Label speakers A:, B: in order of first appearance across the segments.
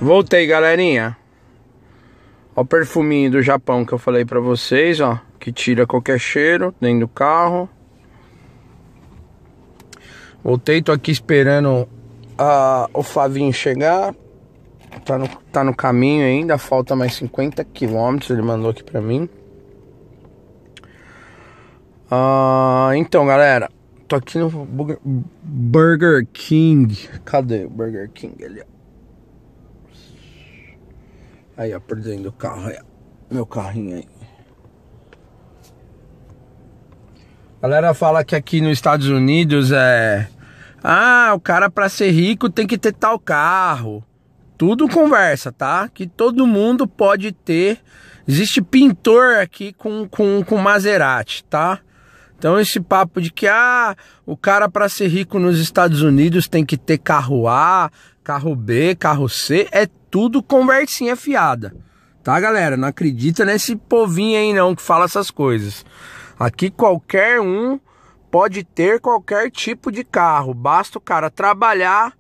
A: Voltei, galerinha. Ó o perfuminho do Japão que eu falei pra vocês, ó. Que tira qualquer cheiro dentro do carro. Voltei, tô aqui esperando o Flavinho chegar. Tá no caminho ainda, falta mais 50 quilômetros, ele mandou aqui pra mim. Então, galera, tô aqui no Burger King. Cadê o Burger King ali, ó? Aí, ó, por dentro do carro, aí, ó. Meu carrinho aí. A galera fala que aqui nos Estados Unidos o cara pra ser rico tem que ter tal carro. Tudo conversa, tá? Que todo mundo pode ter. Existe pintor aqui com Maserati, tá? Então esse papo de que o cara pra ser rico nos Estados Unidos tem que ter carro A, carro B, carro C, é tudo conversinha fiada, tá, galera? Não acredita nesse povinho aí não que fala essas coisas. Aqui qualquer um pode ter qualquer tipo de carro, basta o cara trabalhar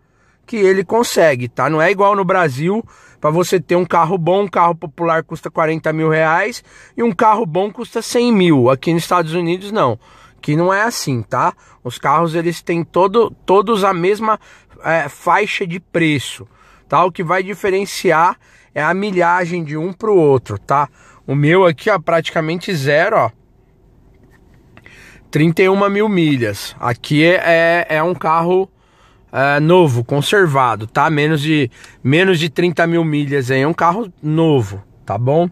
A: que ele consegue, tá? Não é igual no Brasil, para você ter um carro bom, um carro popular custa 40 mil reais e um carro bom custa 100 mil. Aqui nos Estados Unidos não, que não é assim, tá? Os carros eles têm todos a mesma faixa de preço, tá? O que vai diferenciar é a milhagem de um pro outro, tá? O meu aqui, ó, praticamente zero, ó. 31 mil milhas. Aqui é um carro novo, conservado, tá? Menos de 30 mil milhas aí, é um carro novo, tá bom?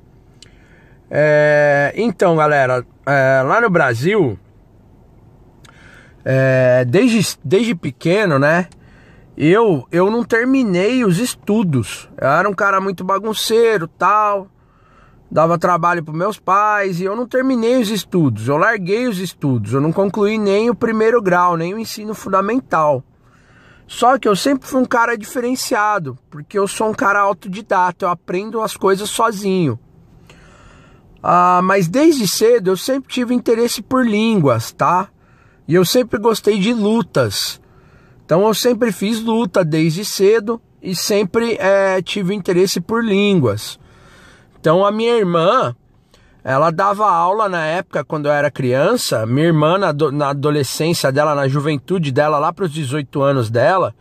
A: Então, galera, lá no Brasil, desde pequeno, né? Eu não terminei os estudos. Eu era um cara muito bagunceiro, tal. Dava trabalho para meus pais e eu não terminei os estudos. Eu larguei os estudos. Eu não concluí nem o primeiro grau, nem o ensino fundamental. Só que eu sempre fui um cara diferenciado, porque eu sou um cara autodidata. Eu aprendo as coisas sozinho. Mas desde cedo eu sempre tive interesse por línguas, tá? E eu sempre gostei de lutas. Então eu sempre fiz luta desde cedo e sempre tive interesse por línguas. Então a minha irmã, ela dava aula na época quando eu era criança. Minha irmã na adolescência dela, na juventude dela, lá para os 18 anos dela,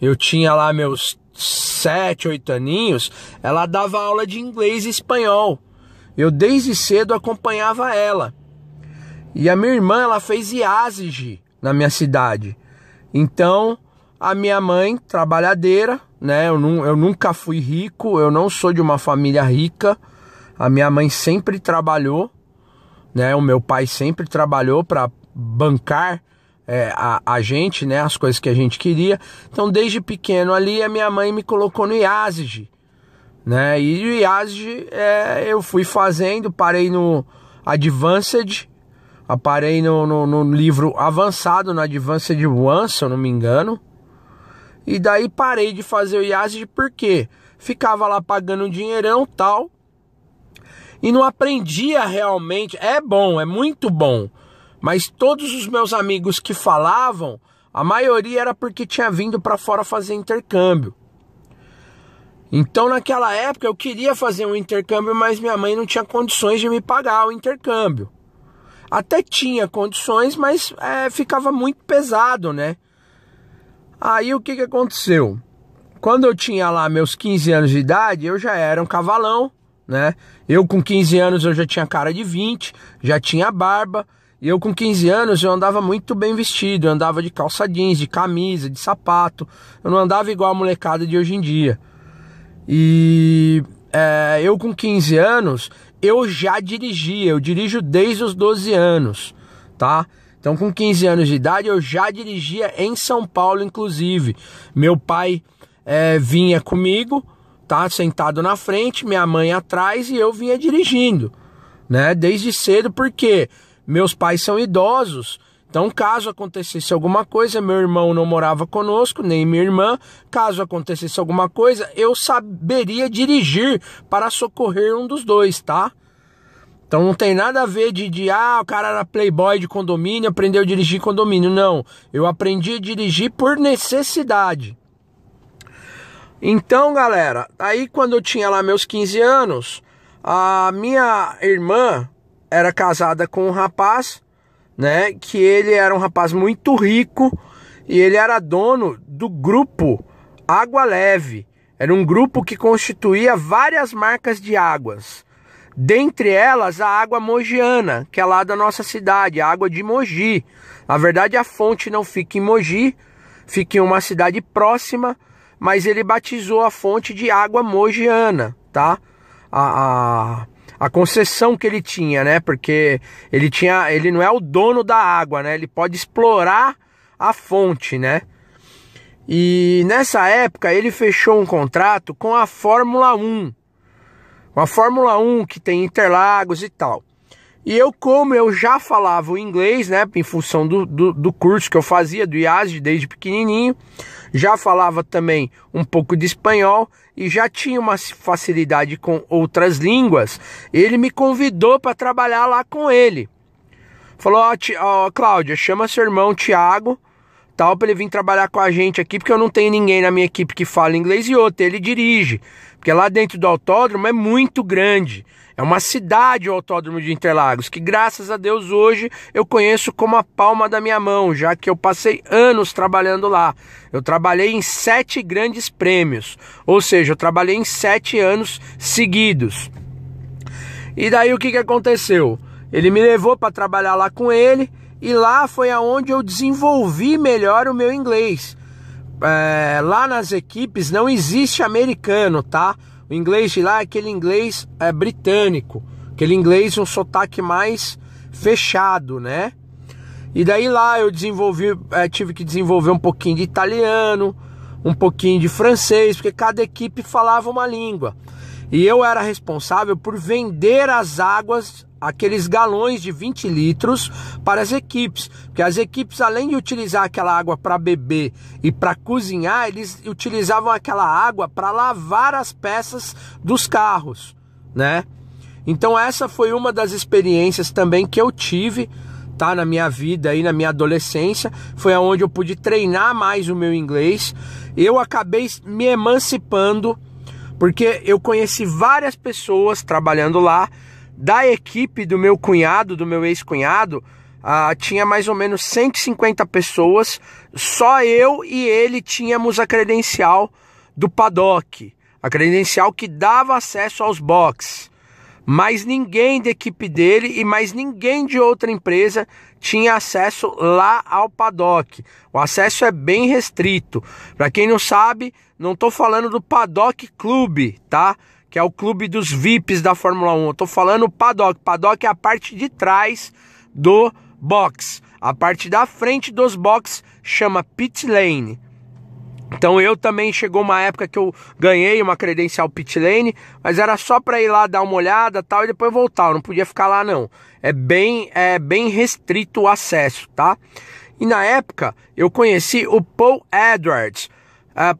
A: eu tinha lá meus 7, 8 aninhos, ela dava aula de inglês e espanhol. Eu desde cedo acompanhava ela. E a minha irmã, ela fez IASG na minha cidade. Então, a minha mãe, trabalhadeira, né? Eu nunca fui rico, eu não sou de uma família rica. A minha mãe sempre trabalhou, né? O meu pai sempre trabalhou para bancar a gente, né? As coisas que a gente queria. Então, desde pequeno ali, a minha mãe me colocou no IASG, né? E o IASG eu fui fazendo, parei no Advanced. Parei no livro avançado, no Advanced One, se eu não me engano. E daí parei de fazer o IASG porque ficava lá pagando um dinheirão e tal. E não aprendia realmente. É bom, é muito bom. Mas todos os meus amigos que falavam, a maioria era porque tinha vindo para fora fazer intercâmbio. Então naquela época eu queria fazer um intercâmbio, mas minha mãe não tinha condições de me pagar o intercâmbio. Até tinha condições, mas ficava muito pesado, né? Aí o que aconteceu? Quando eu tinha lá meus 15 anos de idade, eu já era um cavalão, né? Eu com 15 anos eu já tinha cara de 20, já tinha barba. E eu com 15 anos eu andava muito bem vestido, eu andava de calça jeans, de camisa, de sapato. Eu não andava igual a molecada de hoje em dia. E eu com 15 anos, eu já dirigia, eu dirijo desde os 12 anos, tá? Então com 15 anos de idade eu já dirigia em São Paulo, inclusive. Meu pai vinha comigo, tá? Sentado na frente, minha mãe atrás e eu vinha dirigindo, né? Desde cedo, porque meus pais são idosos. Então caso acontecesse alguma coisa, meu irmão não morava conosco, nem minha irmã. Caso acontecesse alguma coisa, eu saberia dirigir para socorrer um dos dois, tá? Então não tem nada a ver o cara era playboy de condomínio, aprendeu a dirigir condomínio. Não, eu aprendi a dirigir por necessidade. Então, galera, aí quando eu tinha lá meus 15 anos, a minha irmã era casada com um rapaz, né, que ele era um rapaz muito rico e ele era dono do grupo Água Leve. Era um grupo que constituía várias marcas de águas. Dentre elas, a água mogiana, que é lá da nossa cidade, a água de Mogi. Na verdade, a fonte não fica em Mogi, fica em uma cidade próxima, mas ele batizou a fonte de água mogiana, tá? A concessão que ele tinha, né? Porque ele não é o dono da água, né? Ele pode explorar a fonte, né? E nessa época ele fechou um contrato com a Fórmula 1. Uma Fórmula 1 que tem Interlagos e tal. E eu, como eu já falava o inglês, né, em função do curso que eu fazia, do IASD, desde pequenininho, já falava também um pouco de espanhol e já tinha uma facilidade com outras línguas, ele me convidou para trabalhar lá com ele. Falou, ó, Cláudia, chama seu irmão Thiago, tal, para ele vir trabalhar com a gente aqui, porque eu não tenho ninguém na minha equipe que fala inglês, e outro, ele dirige. Porque lá dentro do autódromo é muito grande. É uma cidade o Autódromo de Interlagos, que graças a Deus hoje eu conheço como a palma da minha mão, já que eu passei anos trabalhando lá. Eu trabalhei em 7 grandes prêmios, ou seja, eu trabalhei em 7 anos seguidos. E daí o que aconteceu? Ele me levou para trabalhar lá com ele, e lá foi aonde eu desenvolvi melhor o meu inglês. Lá nas equipes não existe americano, tá? O inglês de lá é aquele inglês britânico, aquele inglês um sotaque mais fechado, né? E daí lá eu tive que desenvolver um pouquinho de italiano, um pouquinho de francês, porque cada equipe falava uma língua. E eu era responsável por vender as águas, aqueles galões de 20 litros para as equipes, porque as equipes, além de utilizar aquela água para beber e para cozinhar, eles utilizavam aquela água para lavar as peças dos carros, né? Então essa foi uma das experiências também que eu tive, tá, na minha vida aí, na minha adolescência, foi aonde eu pude treinar mais o meu inglês. Eu acabei me emancipando, porque eu conheci várias pessoas trabalhando lá. Da equipe do meu cunhado, do meu ex-cunhado, tinha mais ou menos 150 pessoas. Só eu e ele tínhamos a credencial do paddock, a credencial que dava acesso aos boxes. Mais ninguém da equipe dele e mais ninguém de outra empresa tinha acesso lá ao paddock. O acesso é bem restrito. Para quem não sabe, não estou falando do Paddock Club, tá? Que é o clube dos VIPs da Fórmula 1. Eu tô falando paddock. Paddock é a parte de trás do box. A parte da frente dos boxes chama pit lane. Então eu também, chegou uma época que eu ganhei uma credencial pit lane, mas era só para ir lá dar uma olhada tal, e depois voltar. Eu não podia ficar lá não. É bem restrito o acesso, tá? E na época eu conheci o Paul Edwards.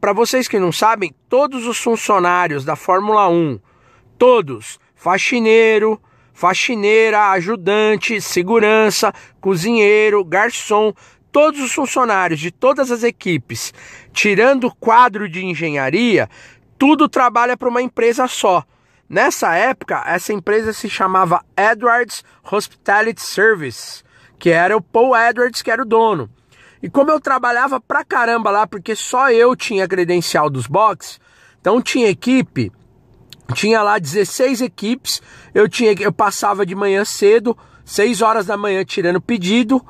A: Para vocês que não sabem, todos os funcionários da Fórmula 1, todos, faxineiro, faxineira, ajudante, segurança, cozinheiro, garçom, todos os funcionários de todas as equipes, tirando o quadro de engenharia, tudo trabalha para uma empresa só. Nessa época, essa empresa se chamava Edwards Hospitality Service, que era o Paul Edwards que era o dono. E como eu trabalhava pra caramba lá, porque só eu tinha credencial dos boxes, então tinha equipe, tinha lá 16 equipes, eu passava de manhã cedo, 6 horas da manhã tirando pedido,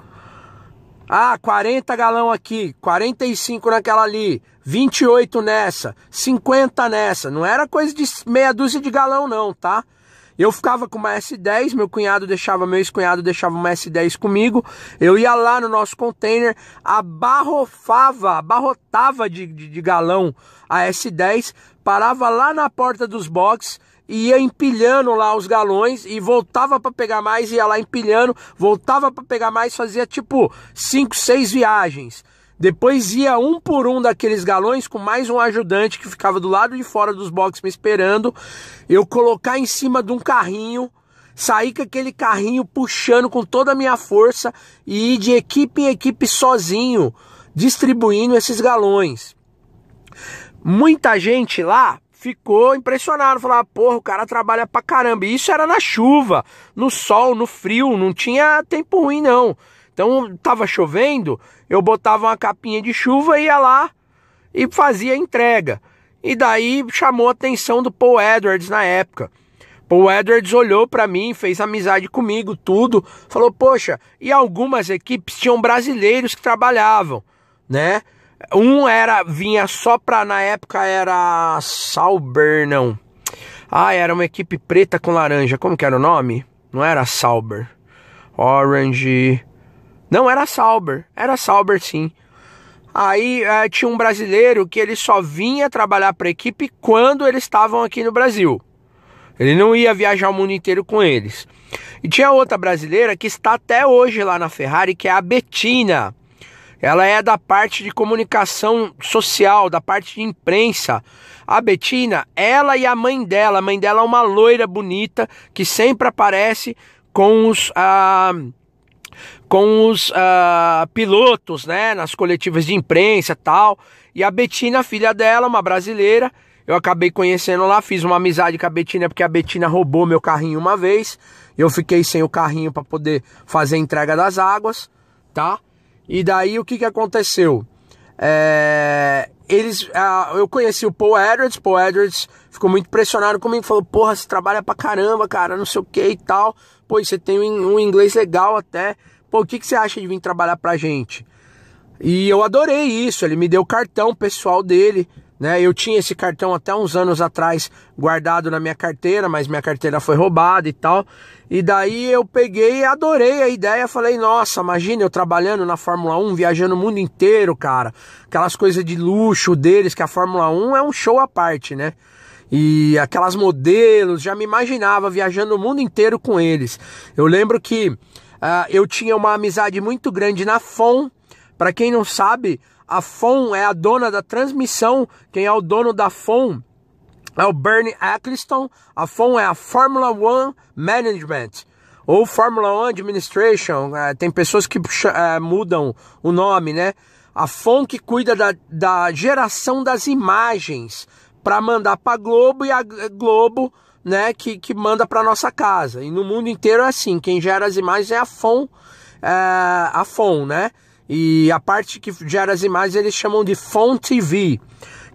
A: 40 galão aqui, 45 naquela ali, 28 nessa, 50 nessa, não era coisa de meia dúzia de galão não, tá? Eu ficava com uma S10, meu ex-cunhado deixava uma S10 comigo, eu ia lá no nosso container, abarrotava de galão a S10, parava lá na porta dos boxes, ia empilhando lá os galões e voltava para pegar mais, ia lá empilhando, voltava para pegar mais, fazia tipo 5, 6 viagens. Depois ia um por um daqueles galões com mais um ajudante que ficava do lado de fora dos boxes me esperando. Eu colocar em cima de um carrinho, sair com aquele carrinho puxando com toda a minha força e ir de equipe em equipe sozinho, distribuindo esses galões. muita gente lá ficou impressionado, falava, porra, o cara trabalha pra caramba. E isso era na chuva, no sol, no frio, não tinha tempo ruim não. Então tava chovendo, eu botava uma capinha de chuva, ia lá e fazia a entrega. E daí chamou a atenção do Paul Edwards na época. Paul Edwards olhou pra mim, fez amizade comigo, tudo. Falou, poxa, e algumas equipes tinham brasileiros que trabalhavam, né? Vinha só pra, na época era Sauber, não. Era uma equipe preta com laranja, como que era o nome? Não era Sauber, Orange, não era Sauber sim. Aí tinha um brasileiro que ele só vinha trabalhar pra equipe quando eles estavam aqui no Brasil. Ele não ia viajar o mundo inteiro com eles. E tinha outra brasileira que está até hoje lá na Ferrari, que é a Bettina. Ela é da parte de comunicação social, da parte de imprensa. A Bettina, ela e a mãe dela é uma loira bonita que sempre aparece com os pilotos, né, nas coletivas de imprensa e tal. E a Bettina, filha dela, uma brasileira, eu acabei conhecendo lá, fiz uma amizade com a Bettina, porque a Bettina roubou meu carrinho uma vez. Eu fiquei sem o carrinho para poder fazer a entrega das águas, tá? E daí o que aconteceu? Eu conheci o Paul Edwards ficou muito impressionado comigo, falou, porra, você trabalha pra caramba, cara, não sei o que e tal, pô, você tem um inglês legal até, pô, o que você acha de vir trabalhar pra gente? E eu adorei isso, ele me deu o cartão pessoal dele, né? Eu tinha esse cartão até uns anos atrás guardado na minha carteira, mas minha carteira foi roubada e tal. E daí eu peguei e adorei a ideia, falei, nossa, imagina eu trabalhando na Fórmula 1, viajando o mundo inteiro, cara. Aquelas coisas de luxo deles, que a Fórmula 1 é um show à parte, né? E aquelas modelos, já me imaginava viajando o mundo inteiro com eles. Eu lembro que eu tinha uma amizade muito grande na FOM. Para quem não sabe, a FOM é a dona da transmissão. Quem é o dono da FOM é o Bernie Eccleston. A FOM é a Formula One Management ou Formula One Administration. Tem pessoas que mudam o nome, né? A FOM que cuida da geração das imagens para mandar para a Globo, e a Globo, né, que manda para nossa casa. E no mundo inteiro é assim, quem gera as imagens é a FOM, né? E a parte que gera as imagens eles chamam de FOM TV,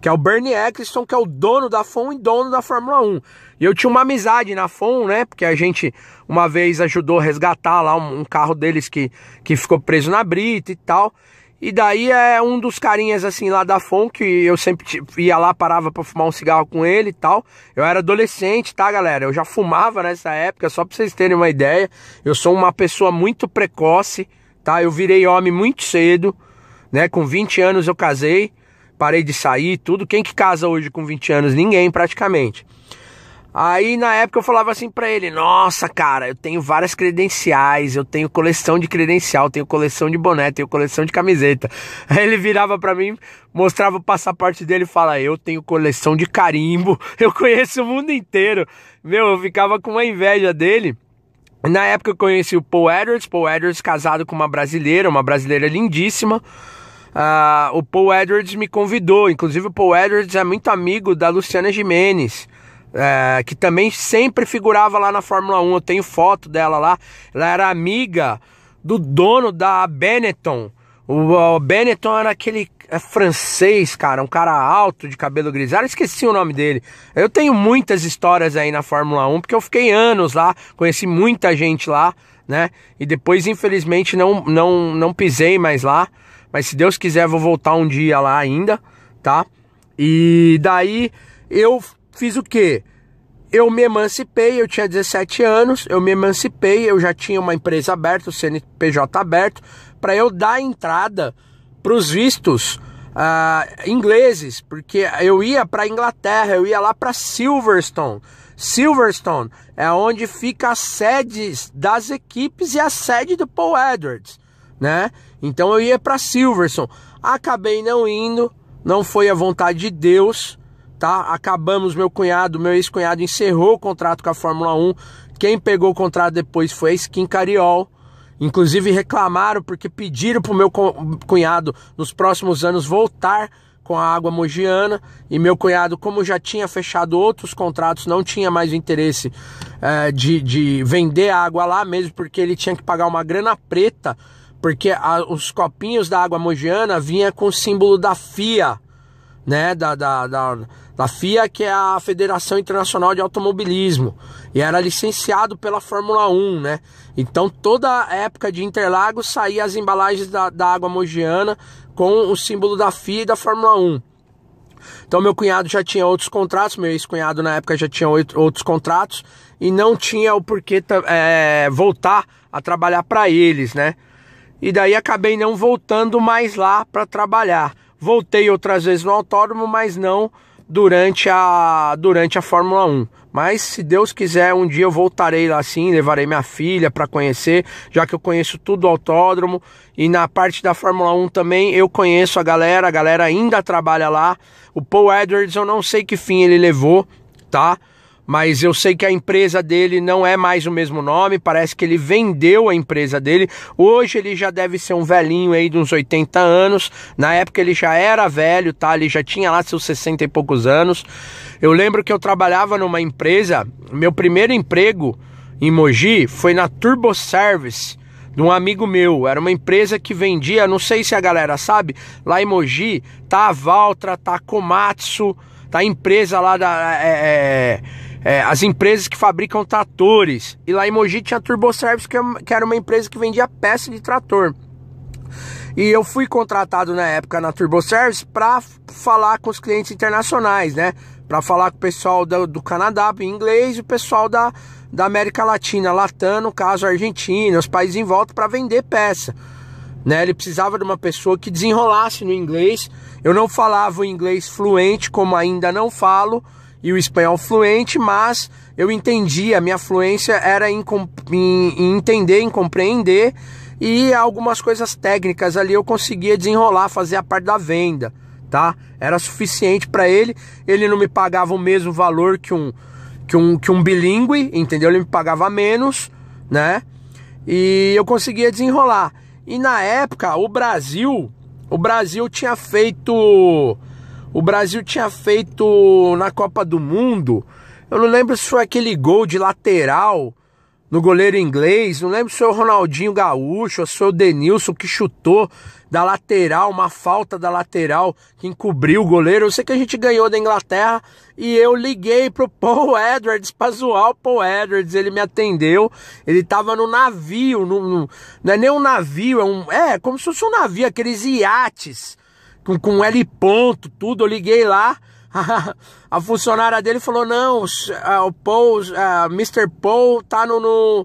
A: que é o Bernie Eccleston, que é o dono da FOM e dono da Fórmula 1. E eu tinha uma amizade na FOM, né? Porque a gente uma vez ajudou a resgatar lá um carro deles que ficou preso na brita e tal. E daí um dos carinhas assim lá da FOM, que eu sempre ia lá, parava pra fumar um cigarro com ele e tal. Eu era adolescente, tá, galera? Eu já fumava nessa época, só pra vocês terem uma ideia. Eu sou uma pessoa muito precoce, tá? Eu virei homem muito cedo, né? Com 20 anos eu casei, parei de sair, tudo. Quem que casa hoje com 20 anos? Ninguém, praticamente. Aí na época eu falava assim pra ele, nossa, cara, eu tenho várias credenciais, eu tenho coleção de credencial, tenho coleção de boné, tenho coleção de camiseta. Aí ele virava pra mim, mostrava o passaporte dele e fala, eu tenho coleção de carimbo, eu conheço o mundo inteiro. Meu, eu ficava com uma inveja dele. Na época eu conheci o Paul Edwards casado com uma brasileira lindíssima. O Paul Edwards me convidou, inclusive o Paul Edwards é muito amigo da Luciana Gimenez, que também sempre figurava lá na Fórmula 1, eu tenho foto dela lá. Ela era amiga do dono da Benetton. O Benetton era aquele francês, cara, um cara alto, de cabelo grisalho, esqueci o nome dele. Eu tenho muitas histórias aí na Fórmula 1, porque eu fiquei anos lá, conheci muita gente lá, né? E depois, infelizmente, não pisei mais lá, mas se Deus quiser, vou voltar um dia lá ainda, tá? E daí eu fiz o quê? Eu me emancipei, eu tinha 17 anos, eu me emancipei, eu já tinha uma empresa aberta, o CNPJ aberto, para eu dar entrada para os vistos ingleses, porque eu ia para Inglaterra, eu ia lá para Silverstone. Silverstone é onde fica a sede das equipes e a sede do Paul Edwards, né? Então eu ia para Silverstone, acabei não indo, não foi a vontade de Deus, tá? Acabamos, meu ex-cunhado encerrou o contrato com a Fórmula 1. Quem pegou o contrato depois foi a Skin Cariol. Inclusive reclamaram porque pediram pro meu cunhado nos próximos anos voltar com a Água Mogiana, e meu cunhado, como já tinha fechado outros contratos, não tinha mais o interesse de vender água lá, mesmo porque ele tinha que pagar uma grana preta, porque os copinhos da Água Mogiana vinha com o símbolo da FIA, né, da FIA, que é a Federação Internacional de Automobilismo, e era licenciado pela Fórmula 1, né? Então toda a época de Interlagos saía as embalagens da Água Mogiana com o símbolo da FIA e da Fórmula 1. Então meu cunhado já tinha outros contratos, meu ex-cunhado na época já tinha outros contratos, e não tinha o porquê voltar a trabalhar para eles, né? E daí acabei não voltando mais lá para trabalhar. Voltei outras vezes no autódromo, mas não durante a Fórmula 1. Mas se Deus quiser, um dia eu voltarei lá sim, levarei minha filha para conhecer, já que eu conheço tudo do autódromo. E na parte da Fórmula 1 também eu conheço a galera ainda trabalha lá. O Paul Edwards, eu não sei que fim ele levou, tá? Mas eu sei que a empresa dele não é mais o mesmo nome, parece que ele vendeu a empresa dele. Hoje ele já deve ser um velhinho aí de uns 80 anos. Na época ele já era velho, tá? Ele já tinha lá seus 60 e poucos anos. Eu lembro que eu trabalhava numa empresa, meu primeiro emprego em Mogi foi na Turbo Service, de um amigo meu. Era uma empresa que vendia, não sei se a galera sabe, lá em Mogi tá a Valtra, tá a Komatsu, tá a empresa lá as empresas que fabricam tratores. E lá em Mogi tinha a Turbo Service, que era uma empresa que vendia peça de trator. E eu fui contratado na época na Turbo Service para falar com os clientes internacionais, né? Para falar com o pessoal do Canadá em inglês e o pessoal da América Latina, Latam, no caso Argentina, os países em volta, para vender peça, né? Ele precisava de uma pessoa que desenrolasse no inglês. Eu não falava o inglês fluente, como ainda não falo, e o espanhol fluente, mas eu entendia, a minha fluência era em entender, em compreender, e algumas coisas técnicas ali eu conseguia desenrolar, fazer a parte da venda, tá? Era suficiente para ele. Ele não me pagava o mesmo valor que um bilíngue, entendeu? Ele me pagava menos, né? E eu conseguia desenrolar. E na época o Brasil tinha feito na Copa do Mundo, eu não lembro se foi aquele gol de lateral no goleiro inglês, não lembro se foi o Ronaldinho Gaúcho ou se foi o Denilson que chutou da lateral, uma falta da lateral que encobriu o goleiro. Eu sei que a gente ganhou da Inglaterra e eu liguei pro Paul Edwards pra zoar o Paul Edwards. Ele me atendeu, ele tava no navio, não é nem um navio, como se fosse um navio, aqueles iates com L ponto, tudo. Eu liguei lá, a funcionária dele falou: não, o Paul, Mr. Paul tá no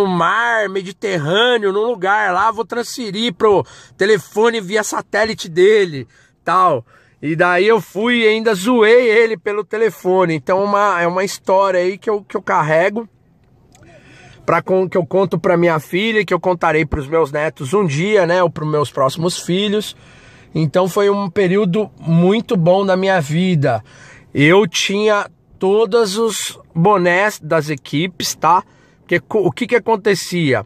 A: mar Mediterrâneo, num lugar lá, vou transferir pro telefone via satélite dele, tal. E daí eu fui e ainda zoei ele pelo telefone. Então é uma história aí que eu carrego, que eu conto para minha filha, que eu contarei para os meus netos um dia, né, ou para os meus próximos filhos. Então foi um período muito bom da minha vida. Eu tinha todos os bonés das equipes, tá? Porque o que acontecia?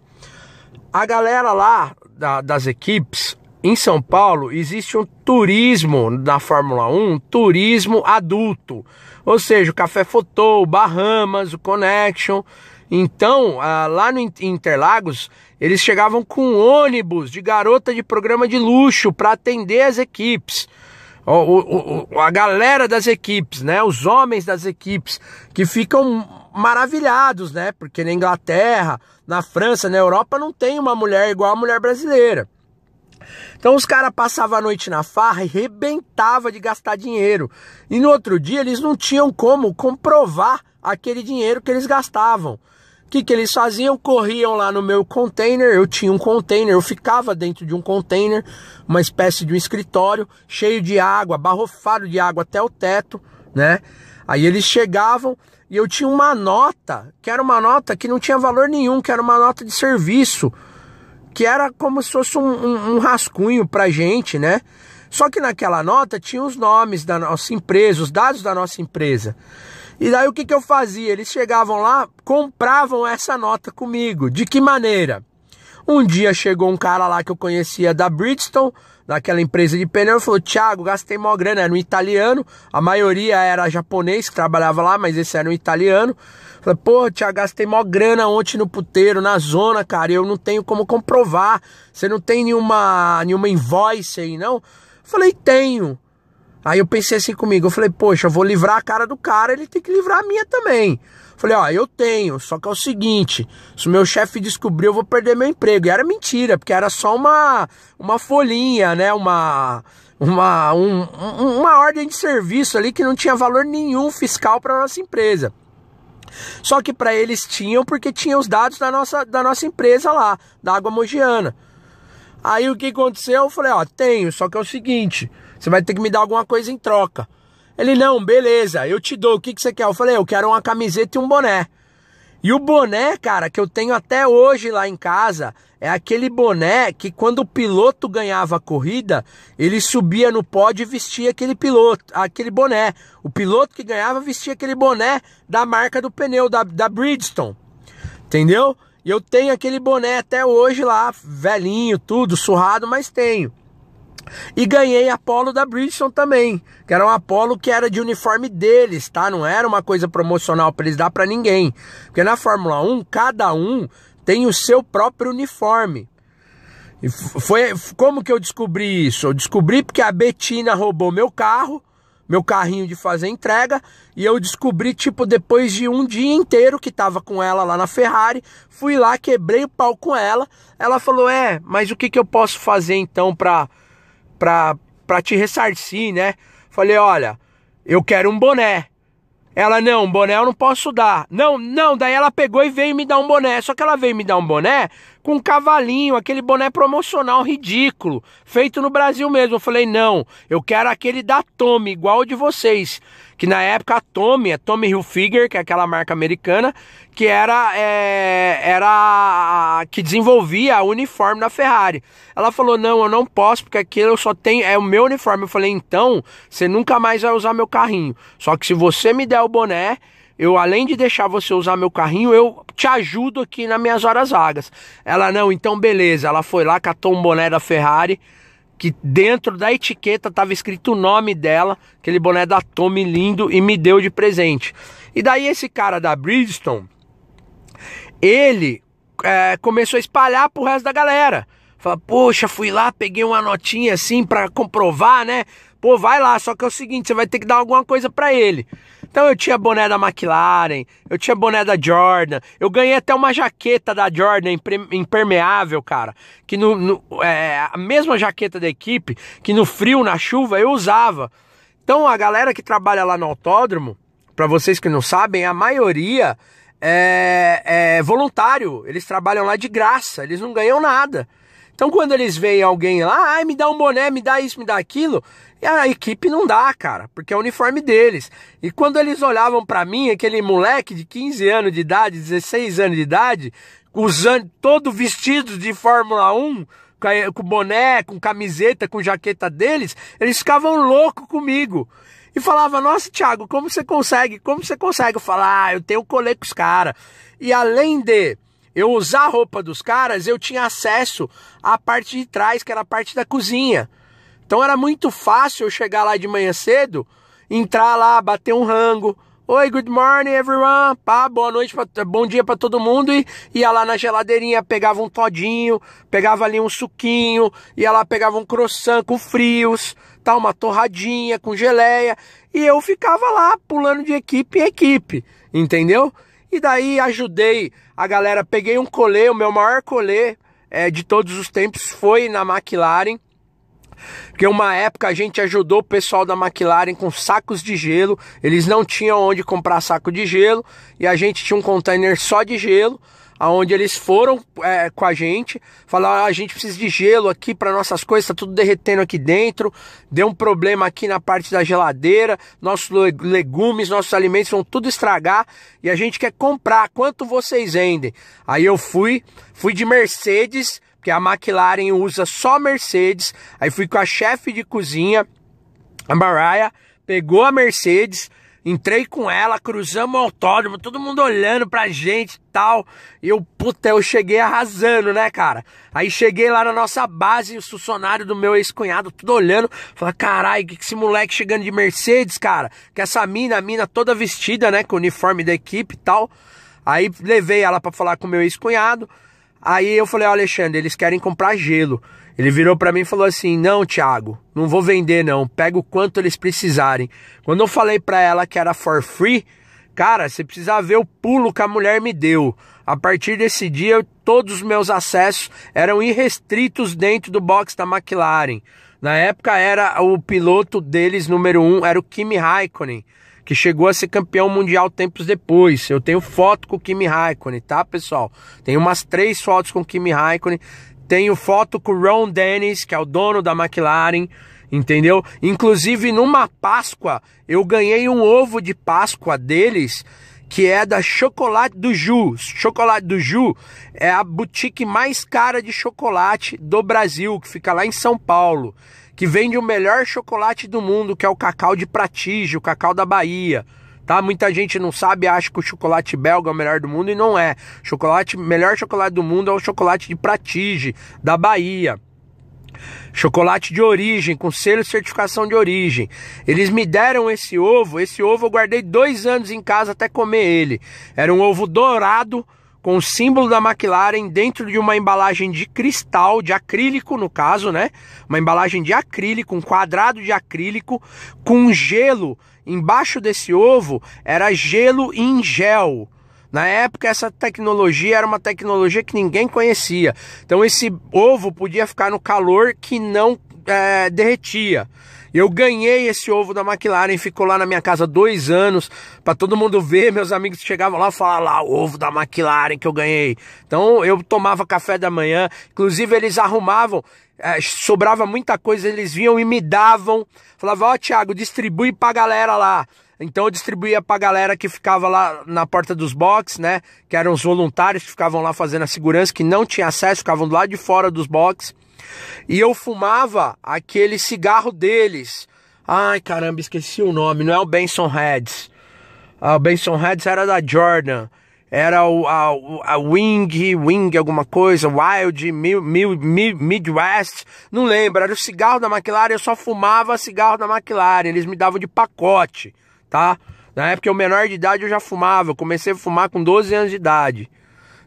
A: A galera lá das equipes, em São Paulo, existe um turismo na Fórmula 1, turismo adulto. Ou seja, o Café Photo, o Bahamas, o Connection. Então, lá no Interlagos, eles chegavam com ônibus de garota de programa de luxo para atender as equipes. A galera das equipes, né? Os homens das equipes que ficam maravilhados, né? Porque na Inglaterra, na França, na Europa não tem uma mulher igual a mulher brasileira. Então os caras passavam a noite na farra e rebentava de gastar dinheiro. E no outro dia eles não tinham como comprovar aquele dinheiro que eles gastavam. O que eles faziam? Corriam lá no meu container. Eu tinha um container, eu ficava dentro de um container, uma espécie de um escritório, cheio de água, abarrofado de água até o teto, né? Aí eles chegavam e eu tinha uma nota, que era uma nota que não tinha valor nenhum, que era uma nota de serviço, que era como se fosse um rascunho pra gente, né? Só que naquela nota tinha os nomes da nossa empresa, os dados da nossa empresa. E daí o que eu fazia? Eles chegavam lá, compravam essa nota comigo. De que maneira? Um dia chegou um cara lá que eu conhecia da Bridgestone, naquela empresa de pneu, e falou: Thiago, gastei mó grana. Era um italiano, a maioria era japonês que trabalhava lá, mas esse era um italiano. Falei: pô, Thiago, gastei mó grana ontem no puteiro, na zona, cara, eu não tenho como comprovar. Você não tem nenhuma invoice aí, não? Falei: tenho. Aí eu pensei assim comigo, eu falei: poxa, eu vou livrar a cara do cara, ele tem que livrar a minha também. Falei: ó, eu tenho, só que é o seguinte, se o meu chefe descobrir, eu vou perder meu emprego. E era mentira, porque era só uma folhinha, né, uma ordem de serviço ali que não tinha valor nenhum fiscal para nossa empresa. Só que para eles tinham, porque tinha os dados da nossa empresa lá, da Água Mogiana. Aí o que aconteceu? Eu falei: ó, tenho, só que é o seguinte, você vai ter que me dar alguma coisa em troca. Ele: não, beleza, eu te dou, o que você quer? Eu falei: eu quero uma camiseta e um boné. E o boné, cara, que eu tenho até hoje lá em casa, é aquele boné que quando o piloto ganhava a corrida, ele subia no pódio e vestia aquele boné. O piloto que ganhava vestia aquele boné da marca do pneu, da Bridgestone, entendeu? E eu tenho aquele boné até hoje lá, velhinho, tudo, surrado, mas tenho. E ganhei a polo da Bridgestone também, que era uma polo que era de uniforme deles, tá? Não era uma coisa promocional para eles dar para ninguém. Porque na Fórmula 1, cada um tem o seu próprio uniforme. E como que eu descobri isso? Eu descobri porque a Betina roubou meu carrinho de fazer entrega, e eu descobri, tipo, depois de um dia inteiro que tava com ela lá na Ferrari, fui lá, quebrei o pau com ela, ela falou: mas o que eu posso fazer então pra te ressarcir, né? Falei: olha, eu quero um boné. Ela: não, boné eu não posso dar. Não, daí ela pegou e veio me dar um boné. Só que ela veio me dar um boné com um cavalinho, aquele boné promocional ridículo, feito no Brasil mesmo. Eu falei: não, eu quero aquele da Tommy, igual o de vocês. Que na época a Tommy Hilfiger, que é aquela marca americana, que era que desenvolvia o uniforme da Ferrari. Ela falou: não, eu não posso, porque aquilo eu só tenho, é o meu uniforme. Eu falei: então, você nunca mais vai usar meu carrinho. Só que se você me der o boné, eu, além de deixar você usar meu carrinho, eu te ajudo aqui nas minhas horas vagas. Ela: não, então beleza. Ela foi lá, catou um boné da Ferrari, que dentro da etiqueta estava escrito o nome dela, aquele boné da Tommy lindo, e me deu de presente. E daí esse cara da Bridgestone, ele começou a espalhar pro resto da galera. Fala: poxa, fui lá, peguei uma notinha assim pra comprovar, né? Pô, vai lá, só que é o seguinte, você vai ter que dar alguma coisa pra ele. Então eu tinha boné da McLaren, eu tinha boné da Jordan, eu ganhei até uma jaqueta da Jordan impermeável, cara, que a mesma jaqueta da equipe, que no frio, na chuva, eu usava. Então a galera que trabalha lá no autódromo, pra vocês que não sabem, a maioria é voluntário, eles trabalham lá de graça, eles não ganham nada. Então quando eles veem alguém lá: me dá um boné, me dá isso, me dá aquilo, e a equipe não dá, cara, porque é o uniforme deles. E quando eles olhavam pra mim, aquele moleque de 15 anos de idade, 16 anos de idade, usando todo vestido de Fórmula 1, com boné, com camiseta, com jaqueta deles, eles ficavam loucos comigo. E falava: nossa, Thiago, como você consegue? Eu falava: eu tenho colê com os caras. E além de eu usar a roupa dos caras, eu tinha acesso à parte de trás, que era a parte da cozinha. Então era muito fácil eu chegar lá de manhã cedo, entrar lá, bater um rango. Oi, good morning everyone, pá, boa noite, bom dia pra todo mundo. E ia lá na geladeirinha, pegava um todinho, pegava ali um suquinho, ia lá, pegava um croissant com frios, tá, uma torradinha com geleia. E eu ficava lá, pulando de equipe em equipe, entendeu? E daí ajudei a galera, peguei um colê, o meu maior colê de todos os tempos foi na McLaren. Porque uma época a gente ajudou o pessoal da McLaren com sacos de gelo. Eles não tinham onde comprar saco de gelo, e a gente tinha um container só de gelo, aonde eles foram com a gente, falaram: a gente precisa de gelo aqui para nossas coisas, tá tudo derretendo aqui dentro, deu um problema aqui na parte da geladeira, nossos legumes, nossos alimentos vão tudo estragar, e a gente quer comprar, quanto vocês vendem? Aí eu fui de Mercedes, porque a McLaren usa só Mercedes. Aí fui com a chefe de cozinha, a Mariah, pegou a Mercedes, Entrei com ela, cruzamos o autódromo, todo mundo olhando pra gente e tal. E eu cheguei arrasando, né, cara? Aí cheguei lá na nossa base, os funcionários do meu ex-cunhado, tudo olhando. Falei, caralho, que esse moleque chegando de Mercedes, cara? Que essa mina, a mina toda vestida, né, com o uniforme da equipe e tal. Aí levei ela pra falar com o meu ex-cunhado. Aí eu falei, ó, Alexandre, eles querem comprar gelo. Ele virou pra mim e falou assim, não, Thiago, não vou vender não, pega o quanto eles precisarem. Quando eu falei pra ela que era for free, cara, você precisa ver o pulo que a mulher me deu. A partir desse dia, todos os meus acessos eram irrestritos dentro do box da McLaren. Na época, era o piloto deles, número 1, era o Kimi Raikkonen, que chegou a ser campeão mundial tempos depois. Eu tenho foto com o Kimi Raikkonen, tá, pessoal? Tenho umas 3 fotos com o Kimi Raikkonen. Tenho foto com o Ron Dennis, que é o dono da McLaren, entendeu? Inclusive, numa Páscoa, eu ganhei um ovo de Páscoa deles, que é da Chocolate do Ju. Chocolate do Ju é a boutique mais cara de chocolate do Brasil, que fica lá em São Paulo, que vende o melhor chocolate do mundo, que é o cacau de Pratige, o cacau da Bahia. Tá? Muita gente não sabe, acha que o chocolate belga é o melhor do mundo e não é. Melhor chocolate do mundo é o chocolate de Pratige, da Bahia. Chocolate de origem, com selo de certificação de origem. Eles me deram esse ovo eu guardei 2 anos em casa até comer ele. Era um ovo dourado, com o símbolo da McLaren dentro de uma embalagem de cristal, de acrílico no caso, né? Uma embalagem de acrílico, um quadrado de acrílico, com gelo. Embaixo desse ovo era gelo em gel. Na época essa tecnologia era uma tecnologia que ninguém conhecia. Então esse ovo podia ficar no calor que não derretia. Eu ganhei esse ovo da McLaren, ficou lá na minha casa 2 anos, para todo mundo ver. Meus amigos chegavam lá e falavam lá, o ovo da McLaren que eu ganhei. Então eu tomava café da manhã, inclusive eles arrumavam, sobrava muita coisa, eles vinham e me davam. Falavam, ó, Thiago, distribui pra galera lá. Então eu distribuía pra galera que ficava lá na porta dos boxes, né? Que eram os voluntários que ficavam lá fazendo a segurança, que não tinha acesso, ficavam do lado de fora dos boxes. E eu fumava aquele cigarro deles. Ai, caramba, esqueci o nome. Não é o Benson Heads. O Benson Heads era da Jordan. Era a Wing alguma coisa, Wild, Midwest, não lembro, era o cigarro da McLaren, eu só fumava cigarro da McLaren, eles me davam de pacote, tá? Na época eu menor de idade eu já fumava, eu comecei a fumar com 12 anos de idade,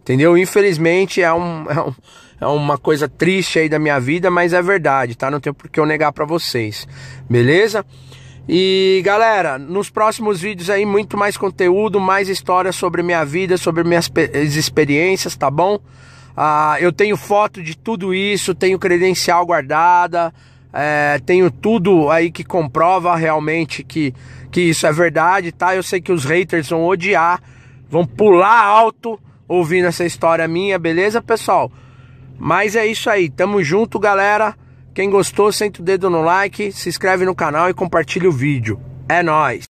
A: entendeu? Infelizmente é uma coisa triste aí da minha vida, mas é verdade, tá? Não tem por que eu negar pra vocês, beleza? E galera, nos próximos vídeos aí muito mais conteúdo, mais histórias sobre minha vida, sobre minhas experiências, tá bom? Eu tenho foto de tudo isso, tenho credencial guardada, tenho tudo aí que comprova realmente que isso é verdade, tá? Eu sei que os haters vão odiar, vão pular alto ouvindo essa história minha, beleza, pessoal? Mas é isso aí, tamo junto, galera. Quem gostou, senta o dedo no like, se inscreve no canal e compartilha o vídeo. É nóis!